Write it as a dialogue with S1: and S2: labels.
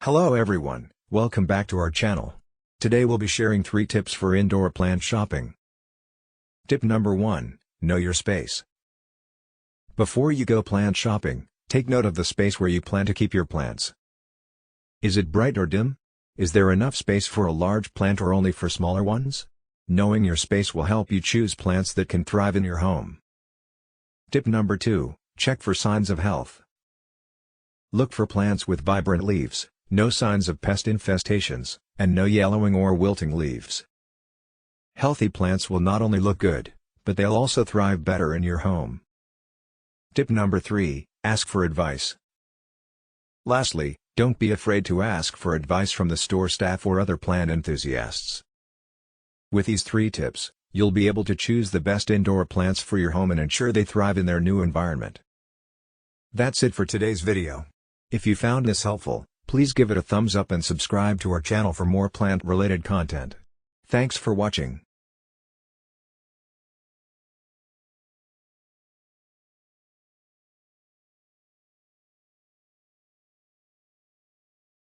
S1: Hello everyone, welcome back to our channel. Today we'll be sharing 3 tips for indoor plant shopping. Tip number 1, know your space. Before you go plant shopping, take note of the space where you plan to keep your plants. Is it bright or dim? Is there enough space for a large plant or only for smaller ones? Knowing your space will help you choose plants that can thrive in your home. Tip number 2, check for signs of health. Look for plants with vibrant leaves, no signs of pest infestations, and no yellowing or wilting leaves. Healthy plants will not only look good, but they'll also thrive better in your home. Tip number 3, ask for advice. Lastly, don't be afraid to ask for advice from the store staff or other plant enthusiasts. With these 3 tips, you'll be able to choose the best indoor plants for your home and ensure they thrive in their new environment. That's it for today's video. If you found this helpful, please give it a thumbs up and subscribe to our channel for more plant-related content. Thanks for watching.